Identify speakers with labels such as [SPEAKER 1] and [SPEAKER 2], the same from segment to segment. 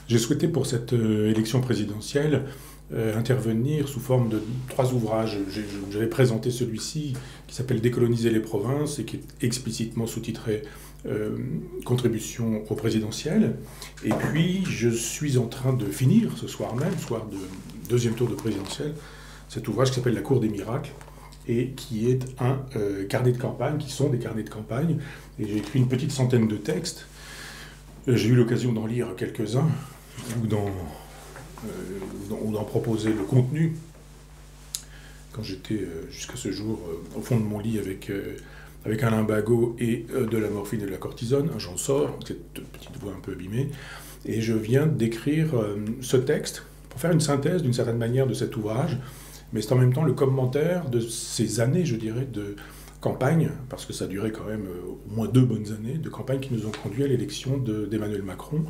[SPEAKER 1] J'ai souhaité pour cette élection présidentielle intervenir sous forme de 3 ouvrages. J'avais présenté celui-ci qui s'appelle Décoloniser les provinces et qui est explicitement sous-titré Contribution au présidentiel. Et puis je suis en train de finir ce soir même, soir de deuxième tour de présidentielle, cet ouvrage qui s'appelle La Cour des miracles et qui est un carnet de campagne, qui sont des carnets de campagne. Et j'ai écrit une petite centaine de textes. J'ai eu l'occasion d'en lire quelques-uns ou d'en proposer le contenu quand j'étais jusqu'à ce jour au fond de mon lit avec un lumbago et de la morphine et de la cortisone. J'en sors, cette petite voix un peu abîmée, et je viens d'écrire ce texte pour faire une synthèse d'une certaine manière de cet ouvrage, mais c'est en même temps le commentaire de ces années, je dirais, de campagne, parce que ça a duré quand même au moins 2 bonnes années, de campagne qui nous ont conduit à l'élection d'Emmanuel Macron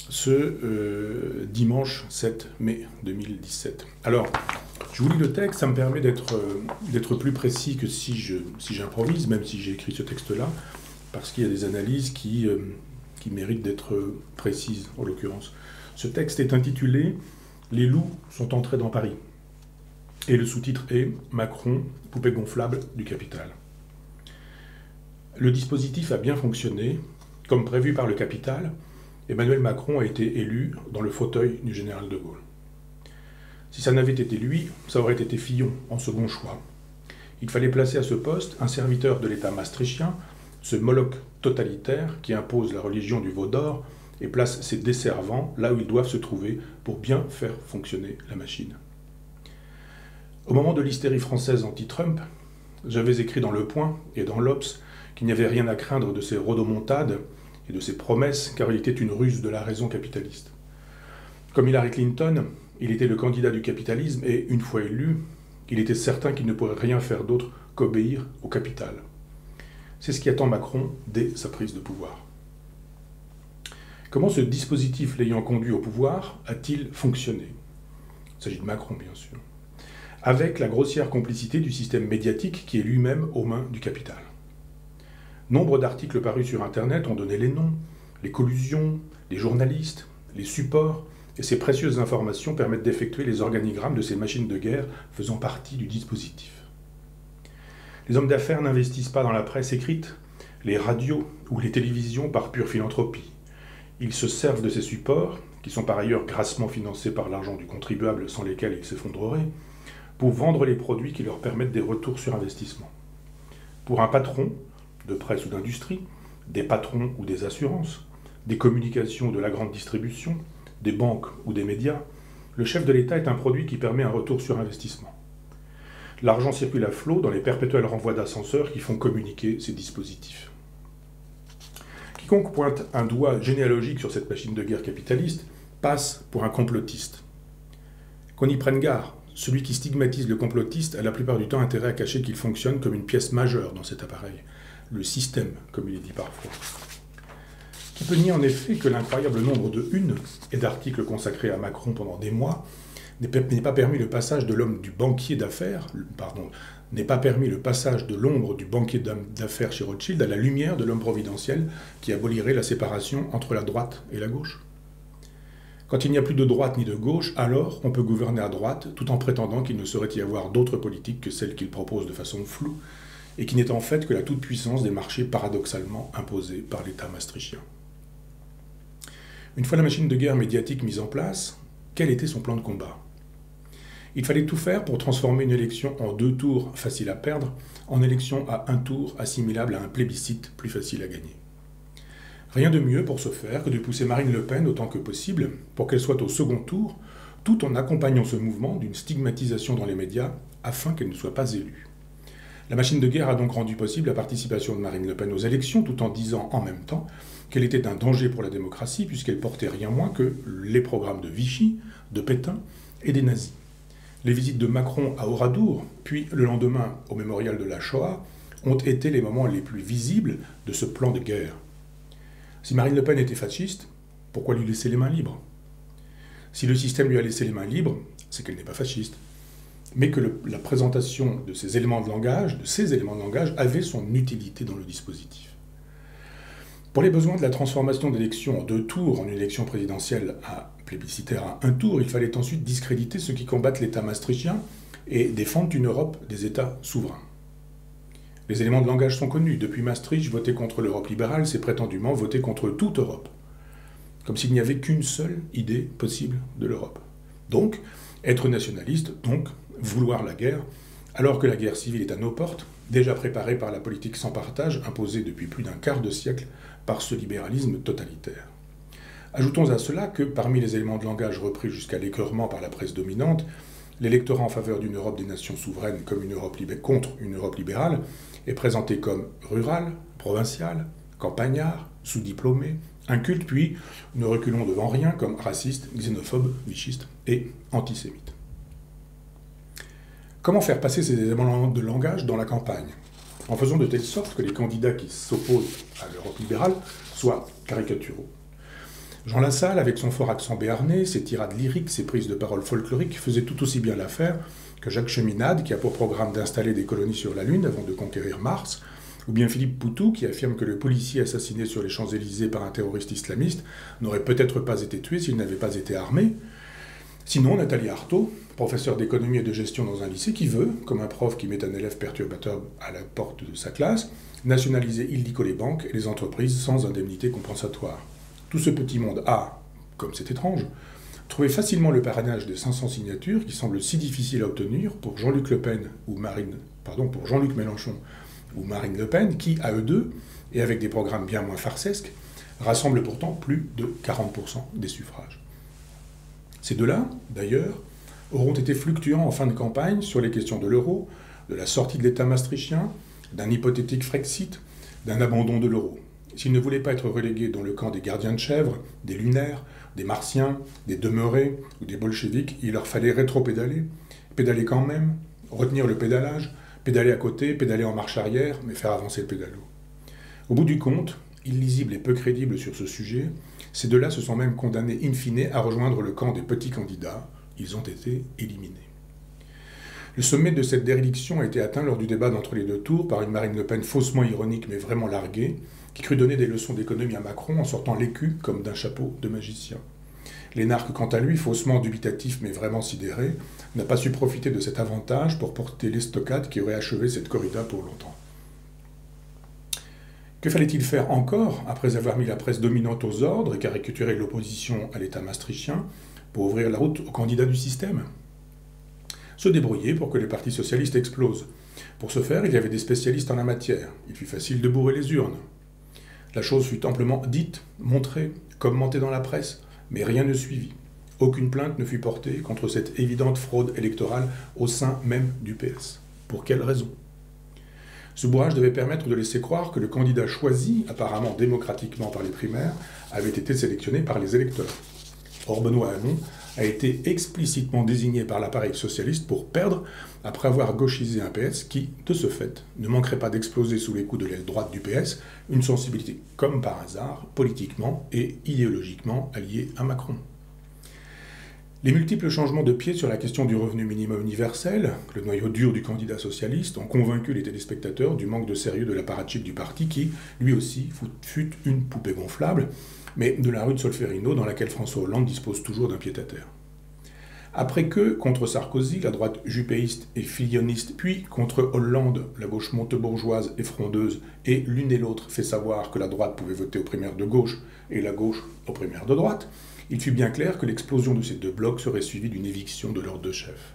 [SPEAKER 1] ce dimanche 7 mai 2017. Alors, je vous lis le texte, ça me permet d'être plus précis que si j'improvise, même si j'ai écrit ce texte-là, parce qu'il y a des analyses qui méritent d'être précises, en l'occurrence. Ce texte est intitulé « Les loups sont entrés dans Paris ». Et le sous-titre est « Macron, poupée gonflable du capital ». Le dispositif a bien fonctionné. Comme prévu par le capital, Emmanuel Macron a été élu dans le fauteuil du général de Gaulle. Si ça n'avait été lui, ça aurait été Fillon en second choix. Il fallait placer à ce poste un serviteur de l'État maastrichtien, ce Moloch totalitaire qui impose la religion du veau d'or et place ses desservants là où ils doivent se trouver pour bien faire fonctionner la machine. Au moment de l'hystérie française anti-Trump, j'avais écrit dans Le Point et dans l'Obs qu'il n'y avait rien à craindre de ces rodomontades et de ses promesses, car il était une ruse de la raison capitaliste. Comme Hillary Clinton, il était le candidat du capitalisme et, une fois élu, il était certain qu'il ne pourrait rien faire d'autre qu'obéir au capital. C'est ce qui attend Macron dès sa prise de pouvoir. Comment ce dispositif l'ayant conduit au pouvoir a-t-il fonctionné? Il s'agit de Macron, bien sûr. Avec la grossière complicité du système médiatique qui est lui-même aux mains du capital. Nombre d'articles parus sur Internet ont donné les noms, les collusions, les journalistes, les supports, et ces précieuses informations permettent d'effectuer les organigrammes de ces machines de guerre faisant partie du dispositif. Les hommes d'affaires n'investissent pas dans la presse écrite, les radios ou les télévisions par pure philanthropie. Ils se servent de ces supports, qui sont par ailleurs grassement financés par l'argent du contribuable sans lesquels ils s'effondreraient, pour vendre les produits qui leur permettent des retours sur investissement. Pour un patron, de presse ou d'industrie, des patrons ou des assurances, des communications ou de la grande distribution, des banques ou des médias, le chef de l'État est un produit qui permet un retour sur investissement. L'argent circule à flot dans les perpétuels renvois d'ascenseurs qui font communiquer ces dispositifs. Quiconque pointe un doigt généalogique sur cette machine de guerre capitaliste passe pour un complotiste. Qu'on y prenne garde, celui qui stigmatise le complotiste a la plupart du temps intérêt à cacher qu'il fonctionne comme une pièce majeure dans cet appareil, le système, comme il est dit parfois. Qui peut nier en effet que l'incroyable nombre de unes et d'articles consacrés à Macron pendant des mois n'est pas permis le passage de l'homme du banquier d'affaires, n'est pas permis le passage de l'ombre du banquier d'affaires chez Rothschild à la lumière de l'homme providentiel qui abolirait la séparation entre la droite et la gauche. Quand il n'y a plus de droite ni de gauche, alors on peut gouverner à droite tout en prétendant qu'il ne saurait y avoir d'autres politiques que celles qu'il propose de façon floue et qui n'est en fait que la toute-puissance des marchés paradoxalement imposés par l'État maastrichtien. Une fois la machine de guerre médiatique mise en place, quel était son plan de combat? Il fallait tout faire pour transformer une élection en 2 tours faciles à perdre en élection à 1 tour assimilable à un plébiscite plus facile à gagner. Rien de mieux pour ce faire que de pousser Marine Le Pen autant que possible pour qu'elle soit au second tour, tout en accompagnant ce mouvement d'une stigmatisation dans les médias afin qu'elle ne soit pas élue. La machine de guerre a donc rendu possible la participation de Marine Le Pen aux élections tout en disant en même temps qu'elle était un danger pour la démocratie puisqu'elle portait rien moins que les programmes de Vichy, de Pétain et des nazis. Les visites de Macron à Oradour, puis le lendemain au mémorial de la Shoah, ont été les moments les plus visibles de ce plan de guerre. Si Marine Le Pen était fasciste, pourquoi lui laisser les mains libres? Si le système lui a laissé les mains libres, c'est qu'elle n'est pas fasciste, mais que la présentation de ces éléments de langage, avait son utilité dans le dispositif. Pour les besoins de la transformation d'élections en 2 tours en une élection présidentielle plébiscitaire à 1 tour, il fallait ensuite discréditer ceux qui combattent l'État maastrichtien et défendent une Europe des États souverains. Les éléments de langage sont connus. Depuis Maastricht, voter contre l'Europe libérale, c'est prétendument voter contre toute Europe. Comme s'il n'y avait qu'une seule idée possible de l'Europe. Donc, être nationaliste, donc vouloir la guerre, alors que la guerre civile est à nos portes, déjà préparée par la politique sans partage imposée depuis plus d'un quart de siècle par ce libéralisme totalitaire. Ajoutons à cela que, parmi les éléments de langage repris jusqu'à l'écœurement par la presse dominante, l'électorat en faveur d'une Europe des nations souveraines comme contre une Europe libérale est présenté comme rural, provincial, campagnard, sous-diplômé, inculte, puis, ne reculons devant rien, comme raciste, xénophobe, vichiste et antisémite. Comment faire passer ces éléments de langage dans la campagne? En faisant de telle sorte que les candidats qui s'opposent à l'Europe libérale soient caricaturaux. Jean Lassalle, avec son fort accent béarnais, ses tirades lyriques, ses prises de parole folkloriques, faisait tout aussi bien l'affaire que Jacques Cheminade, qui a pour programme d'installer des colonies sur la Lune avant de conquérir Mars, ou bien Philippe Poutou, qui affirme que le policier assassiné sur les Champs-Élysées par un terroriste islamiste n'aurait peut-être pas été tué s'il n'avait pas été armé. Sinon, Nathalie Arthaud, professeure d'économie et de gestion dans un lycée, qui veut, comme un prof qui met un élève perturbateur à la porte de sa classe, nationaliser illico les banques et les entreprises sans indemnité compensatoire. Tout ce petit monde a, comme c'est étrange, trouvé facilement le parrainage des 500 signatures qui semblent si difficiles à obtenir pour Jean-Luc Mélenchon ou Marine Le Pen, qui, à eux deux, et avec des programmes bien moins farcesques, rassemblent pourtant plus de 40% des suffrages. Ces deux-là, d'ailleurs, auront été fluctuants en fin de campagne sur les questions de l'euro, de la sortie de l'État maastrichtien, d'un hypothétique Frexit, d'un abandon de l'euro. S'ils ne voulaient pas être relégués dans le camp des gardiens de chèvre, des lunaires, des martiens, des demeurés ou des bolcheviks, il leur fallait rétro-pédaler, pédaler quand même, retenir le pédalage, pédaler à côté, pédaler en marche arrière, mais faire avancer le pédalo. Au bout du compte, illisibles et peu crédibles sur ce sujet, ces deux-là se sont même condamnés in fine à rejoindre le camp des petits candidats. Ils ont été éliminés. Le sommet de cette déréliction a été atteint lors du débat d'entre les 2 tours par une Marine Le Pen faussement ironique mais vraiment larguée, qui crut donner des leçons d'économie à Macron en sortant l'écu comme d'un chapeau de magicien. L'énarque, quant à lui, faussement dubitatif mais vraiment sidéré, n'a pas su profiter de cet avantage pour porter l'estocade qui aurait achevé cette corrida pour longtemps. Que fallait-il faire encore, après avoir mis la presse dominante aux ordres et caricaturé l'opposition à l'État maastrichtien, pour ouvrir la route aux candidats du système? Se débrouiller pour que le Parti socialiste explose. Pour ce faire, il y avait des spécialistes en la matière. Il fut facile de bourrer les urnes. La chose fut amplement dite, montrée, commentée dans la presse, mais rien ne suivit. Aucune plainte ne fut portée contre cette évidente fraude électorale au sein même du PS. Pour quelle raison? Ce bourrage devait permettre de laisser croire que le candidat choisi, apparemment démocratiquement par les primaires, avait été sélectionné par les électeurs. Or, Benoît Hamon a été explicitement désigné par l'appareil socialiste pour perdre après avoir gauchisé un PS qui, de ce fait, ne manquerait pas d'exploser sous les coups de l'aile droite du PS, une sensibilité, comme par hasard, politiquement et idéologiquement alliée à Macron. Les multiples changements de pied sur la question du revenu minimum universel, le noyau dur du candidat socialiste, ont convaincu les téléspectateurs du manque de sérieux de l'apparatchik du parti qui, lui aussi, fut une poupée gonflable, mais de la rue de Solferino dans laquelle François Hollande dispose toujours d'un pied-à-terre. Après que, contre Sarkozy, la droite jupéiste et filloniste, puis contre Hollande, la gauche montebourgeoise et frondeuse, et l'une et l'autre fait savoir que la droite pouvait voter aux primaires de gauche et la gauche aux primaires de droite, il fut bien clair que l'explosion de ces 2 blocs serait suivie d'une éviction de leurs 2 chefs.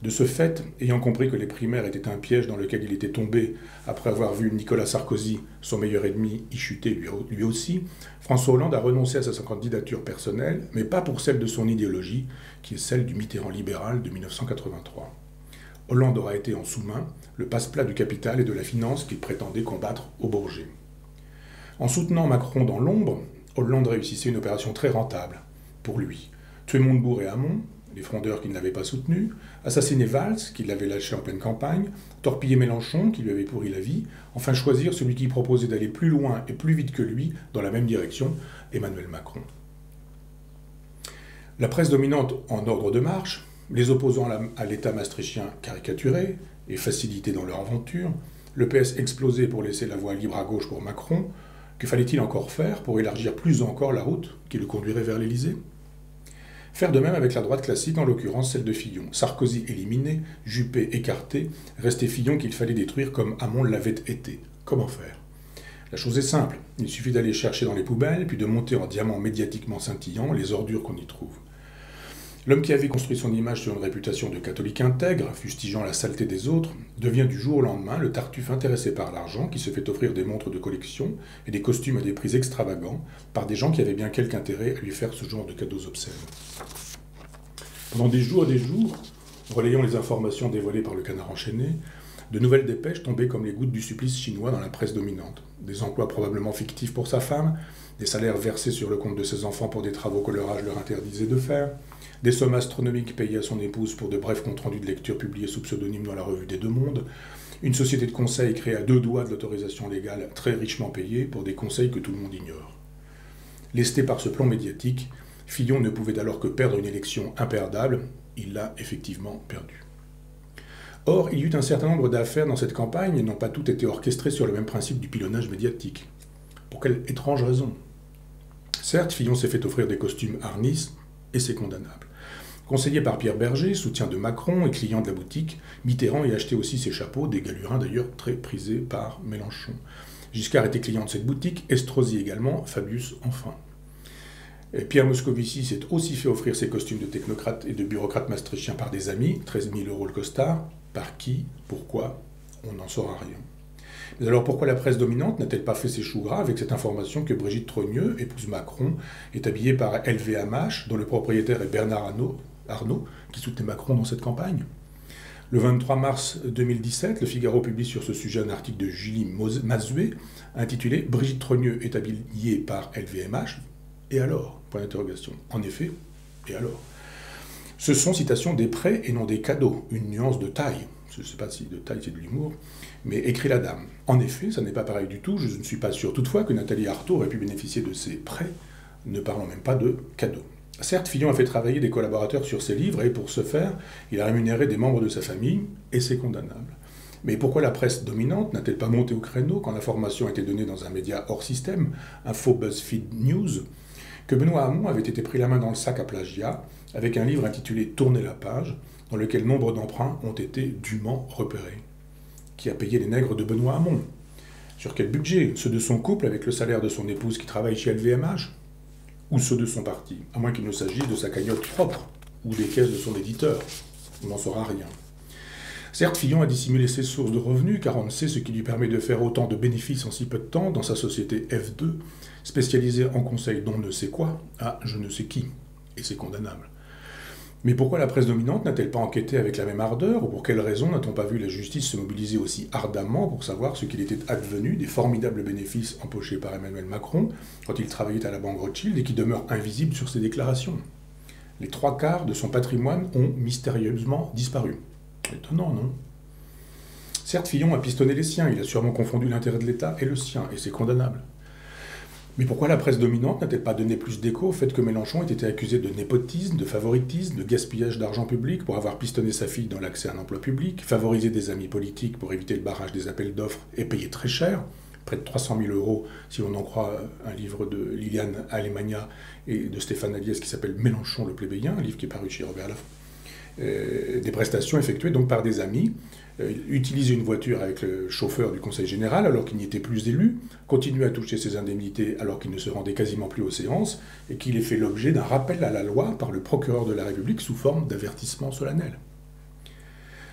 [SPEAKER 1] De ce fait, ayant compris que les primaires étaient un piège dans lequel il était tombé après avoir vu Nicolas Sarkozy, son meilleur ennemi, y chuter lui aussi, François Hollande a renoncé à sa candidature personnelle, mais pas pour celle de son idéologie, qui est celle du Mitterrand libéral de 1983. Hollande aura été en sous-main le passe-plat du capital et de la finance qu'il prétendait combattre au Bourget. En soutenant Macron dans l'ombre, Hollande réussissait une opération très rentable, pour lui. Tuer Montebourg et Hamon, les frondeurs qui ne l'avaient pas soutenu, assassiner Valls, qui l'avait lâché en pleine campagne, torpiller Mélenchon, qui lui avait pourri la vie, enfin choisir celui qui proposait d'aller plus loin et plus vite que lui dans la même direction, Emmanuel Macron. La presse dominante en ordre de marche, les opposants à l'État maastrichtien caricaturés et facilités dans leur aventure, le PS explosé pour laisser la voie libre à gauche pour Macron, Que fallait-il encore faire pour élargir plus encore la route qui le conduirait vers l'Élysée? Faire de même avec la droite classique, en l'occurrence celle de Fillon. Sarkozy éliminé, Juppé écarté, restait Fillon qu'il fallait détruire comme Hamon l'avait été. Comment faire? La chose est simple, il suffit d'aller chercher dans les poubelles, puis de monter en diamant médiatiquement scintillant les ordures qu'on y trouve. L'homme qui avait construit son image sur une réputation de catholique intègre, fustigeant la saleté des autres, devient du jour au lendemain le tartuffe intéressé par l'argent qui se fait offrir des montres de collection et des costumes à des prix extravagants par des gens qui avaient bien quelque intérêt à lui faire ce genre de cadeaux obscènes. Pendant des jours, relayant les informations dévoilées par le Canard enchaîné, de nouvelles dépêches tombaient comme les gouttes du supplice chinois dans la presse dominante. Des emplois probablement fictifs pour sa femme, des salaires versés sur le compte de ses enfants pour des travaux que leur âge leur interdisait de faire, des sommes astronomiques payées à son épouse pour de brefs comptes rendus de lecture publiés sous pseudonyme dans la revue des Deux Mondes, une société de conseil créée à 2 doigts de l'autorisation légale très richement payée pour des conseils que tout le monde ignore. Lesté par ce plan médiatique, Fillon ne pouvait alors que perdre une élection imperdable. Il l'a effectivement perdue. Or, il y eut un certain nombre d'affaires dans cette campagne et n'ont pas toutes été orchestrées sur le même principe du pilonnage médiatique. Pour quelle étrange raison? Certes, Fillon s'est fait offrir des costumes harnis, et c'est condamnable. Conseillé par Pierre Berger, soutien de Macron et client de la boutique, Mitterrand y achetait aussi ses chapeaux, des galurins d'ailleurs très prisés par Mélenchon. Giscard était client de cette boutique, Estrosi également, Fabius enfin. Et Pierre Moscovici s'est aussi fait offrir ses costumes de technocrate et de bureaucrate maastrichtien par des amis, 13 000 € le costard. Par qui? Pourquoi? On n'en saura rien. Mais alors pourquoi la presse dominante n'a-t-elle pas fait ses choux gras avec cette information que Brigitte Trogneux, épouse Macron, est habillée par LVMH, dont le propriétaire est Bernard Arnault, qui soutenait Macron dans cette campagne? Le 23 mars 2017, Le Figaro publie sur ce sujet un article de Julie Mazuet intitulé « Brigitte Trogneux est habillée par LVMH, et alors ?» Point d'interrogation. En effet, et alors? Ce sont, citation, des prêts et non des cadeaux, une nuance de taille. Je ne sais pas si de taille c'est de l'humour, mais écrit la dame. En effet, ça n'est pas pareil du tout, je ne suis pas sûr toutefois que Nathalie Arthaud aurait pu bénéficier de ces prêts, ne parlons même pas de cadeaux. Certes, Fillon a fait travailler des collaborateurs sur ses livres, et pour ce faire, il a rémunéré des membres de sa famille, et c'est condamnable. Mais pourquoi la presse dominante n'a-t-elle pas monté au créneau quand l'information a été donnée dans un média hors système, un faux BuzzFeed News, que Benoît Hamon avait été pris la main dans le sac à plagiat, avec un livre intitulé « Tournez la page », dans lequel nombre d'emprunts ont été dûment repérés. Qui a payé les nègres de Benoît Hamon? Sur quel budget? Ceux de son couple avec le salaire de son épouse qui travaille chez LVMH? Ou ceux de son parti? À moins qu'il ne s'agisse de sa cagnotte propre, ou des caisses de son éditeur. On n'en saura rien. Certes, Fillon a dissimulé ses sources de revenus, car on ne sait ce qui lui permet de faire autant de bénéfices en si peu de temps dans sa société F2, spécialisée en conseil d'on ne sait quoi à je ne sais qui. Et c'est condamnable. Mais pourquoi la presse dominante n'a-t-elle pas enquêté avec la même ardeur, ou pour quelle raison n'a-t-on pas vu la justice se mobiliser aussi ardemment pour savoir ce qu'il était advenu des formidables bénéfices empochés par Emmanuel Macron quand il travaillait à la Banque Rothschild et qui demeurent invisibles sur ses déclarations? Les 3/4 de son patrimoine ont mystérieusement disparu. Étonnant, non? Certes, Fillon a pistonné les siens, il a sûrement confondu l'intérêt de l'État et le sien, et c'est condamnable. Mais pourquoi la presse dominante n'a-t-elle pas donné plus d'écho au fait que Mélenchon ait été accusé de népotisme, de favoritisme, de gaspillage d'argent public pour avoir pistonné sa fille dans l'accès à un emploi public, favorisé des amis politiques pour éviter le barrage des appels d'offres et payer très cher, près de 300 000 € si on en croit un livre de Liliane Alemagna et de Stéphane Aliès qui s'appelle Mélenchon le plébéien, un livre qui est paru chez Robert Laffont. Des prestations effectuées donc par des amis, utiliser une voiture avec le chauffeur du Conseil général alors qu'il n'y était plus élu, continuer à toucher ses indemnités alors qu'il ne se rendait quasiment plus aux séances, et qu'il ait fait l'objet d'un rappel à la loi par le procureur de la République sous forme d'avertissement solennel.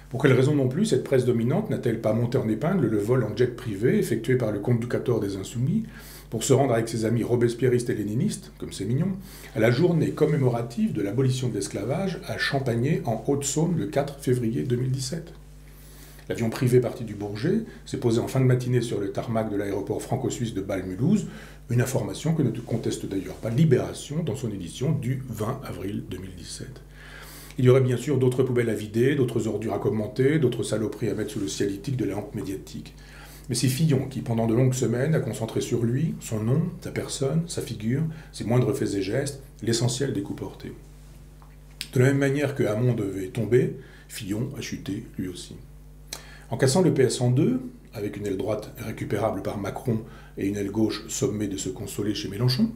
[SPEAKER 1] Pour quelle raison non plus cette presse dominante n'a-t-elle pas monté en épingle le vol en jet privé effectué par le comte Ducator des Insoumis pour se rendre avec ses amis robespierristes et léninistes, comme c'est mignon, à la journée commémorative de l'abolition de l'esclavage à Champagné en Haute-Saône le 4 février 2017. L'avion privé parti du Bourget s'est posé en fin de matinée sur le tarmac de l'aéroport franco-suisse de Bâle-Mulhouse, une information que ne conteste d'ailleurs pas Libération dans son édition du 20 avril 2017. Il y aurait bien sûr d'autres poubelles à vider, d'autres ordures à commenter, d'autres saloperies à mettre sous le cialytique de la lampe médiatique. Mais c'est Fillon qui, pendant de longues semaines, a concentré sur lui, son nom, sa personne, sa figure, ses moindres faits et gestes, l'essentiel des coups portés. De la même manière que Hamon devait tomber, Fillon a chuté lui aussi. En cassant le PS en deux, avec une aile droite récupérable par Macron et une aile gauche sommée de se consoler chez Mélenchon,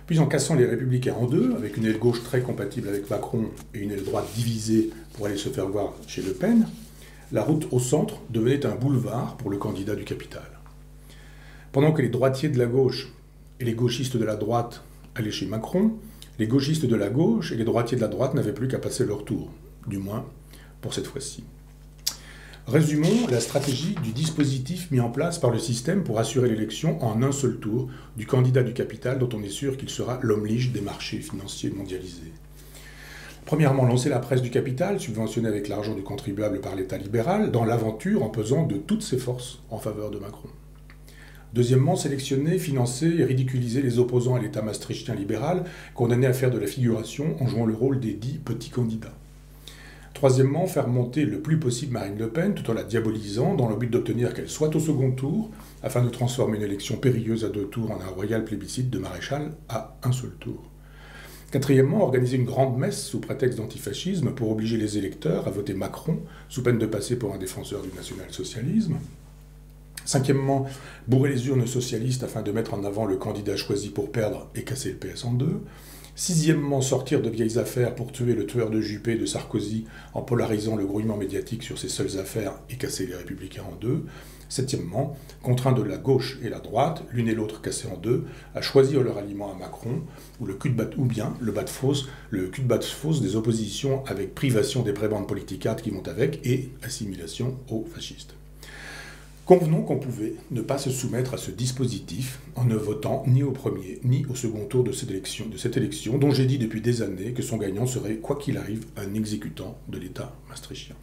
[SPEAKER 1] puis en cassant les Républicains en deux, avec une aile gauche très compatible avec Macron et une aile droite divisée pour aller se faire voir chez Le Pen, la route au centre devenait un boulevard pour le candidat du capital. Pendant que les droitiers de la gauche et les gauchistes de la droite allaient chez Macron, les gauchistes de la gauche et les droitiers de la droite n'avaient plus qu'à passer leur tour, du moins pour cette fois-ci. Résumons la stratégie du dispositif mis en place par le système pour assurer l'élection en un seul tour du candidat du capital dont on est sûr qu'il sera l'homme lige des marchés financiers mondialisés. Premièrement, lancer la presse du capital, subventionnée avec l'argent du contribuable par l'État libéral, dans l'aventure en pesant de toutes ses forces en faveur de Macron. Deuxièmement, sélectionner, financer et ridiculiser les opposants à l'État maastrichtien libéral, condamnés à faire de la figuration en jouant le rôle des dits petits candidats. Troisièmement, faire monter le plus possible Marine Le Pen tout en la diabolisant dans le but d'obtenir qu'elle soit au second tour, afin de transformer une élection périlleuse à 2 tours en un royal plébiscite de maréchal à un seul tour. Quatrièmement, organiser une grande messe sous prétexte d'antifascisme pour obliger les électeurs à voter Macron, sous peine de passer pour un défenseur du national-socialisme. Cinquièmement, bourrer les urnes socialistes afin de mettre en avant le candidat choisi pour perdre et casser le PS en deux. Sixièmement, sortir de vieilles affaires pour tuer le tueur de Juppé de Sarkozy en polarisant le grouillement médiatique sur ses seules affaires et casser les Républicains en deux. Septièmement, contraindre la gauche et la droite, l'une et l'autre cassées en deux, à choisir leur aliment à Macron, ou bien le cul de batte-fosse des oppositions avec privation des prébendes politicates qui vont avec et assimilation aux fascistes. Convenons qu'on pouvait ne pas se soumettre à ce dispositif en ne votant ni au premier ni au second tour de cette élection dont j'ai dit depuis des années que son gagnant serait, quoi qu'il arrive, un exécutant de l'État maastrichtien.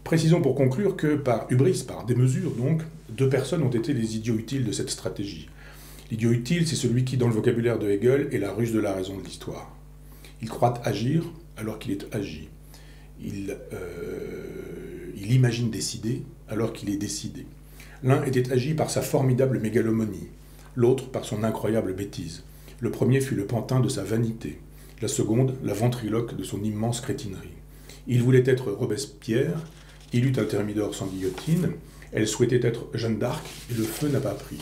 [SPEAKER 1] Précisons pour conclure que, par hubris, par démesure donc, 2 personnes ont été les idiots utiles de cette stratégie. L'idiot utile, c'est celui qui, dans le vocabulaire de Hegel, est la ruse de la raison de l'histoire. Il croit agir alors qu'il est agi. Il imagine décider alors qu'il est décidé. L'un était agi par sa formidable mégalomanie, l'autre par son incroyable bêtise. Le premier fut le pantin de sa vanité, la seconde la ventriloque de son immense crétinerie. Il voulait être Robespierre, il eut un thermidor sans guillotine, elle souhaitait être Jeanne d'Arc, et le feu n'a pas pris.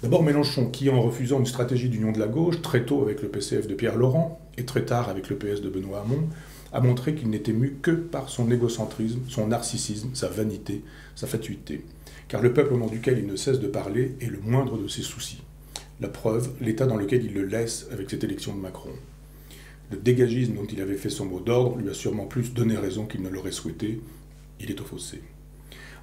[SPEAKER 1] D'abord Mélenchon, qui, en refusant une stratégie d'union de la gauche, très tôt avec le PCF de Pierre Laurent, et très tard avec le PS de Benoît Hamon, a montré qu'il n'était mu que par son égocentrisme, son narcissisme, sa vanité, sa fatuité. Car le peuple au nom duquel il ne cesse de parler est le moindre de ses soucis. La preuve, l'état dans lequel il le laisse avec cette élection de Macron. Le dégagisme dont il avait fait son mot d'ordre lui a sûrement plus donné raison qu'il ne l'aurait souhaité. Il est au fossé.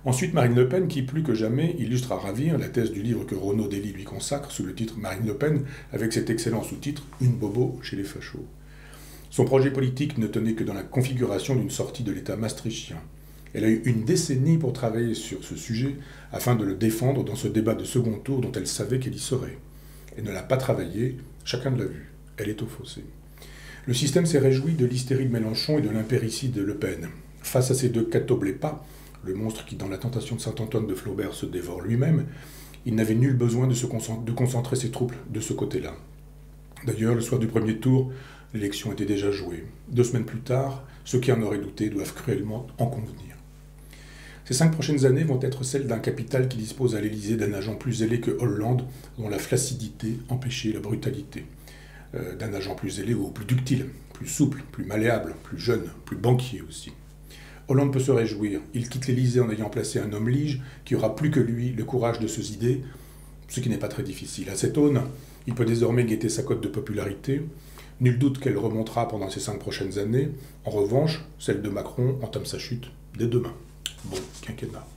[SPEAKER 1] Ensuite, Marine Le Pen, qui plus que jamais illustre à ravir la thèse du livre que Renaud Dely lui consacre sous le titre Marine Le Pen, avec cet excellent sous-titre « Une bobo chez les fachos ». Son projet politique ne tenait que dans la configuration d'une sortie de l'État maastrichtien. Elle a eu une décennie pour travailler sur ce sujet afin de le défendre dans ce débat de second tour dont elle savait qu'elle y serait. Elle ne l'a pas travaillé, chacun l'a vu, elle est au fossé. Le système s'est réjoui de l'hystérie de Mélenchon et de l'impéricide de Le Pen. Face à ces 2 catoblépas, le monstre qui dans la tentation de Saint-Antoine de Flaubert se dévore lui-même, il n'avait nul besoin de concentrer ses troupes de ce côté-là. D'ailleurs, le soir du premier tour, l'élection était déjà jouée. 2 semaines plus tard, ceux qui en auraient douté doivent cruellement en convenir. Ces 5 prochaines années vont être celles d'un capital qui dispose à l'Élysée d'un agent plus zélé que Hollande, dont la flaccidité empêchait la brutalité. D'un agent plus zélé ou plus ductile, plus souple, plus malléable, plus jeune, plus banquier aussi. Hollande peut se réjouir. Il quitte l'Élysée en ayant placé un homme lige qui aura plus que lui le courage de se zider, ce qui n'est pas très difficile. À cette aune, il peut désormais guetter sa cote de popularité. Nul doute qu'elle remontera pendant ces 5 prochaines années. En revanche, celle de Macron entame sa chute dès demain. Bon quinquennat.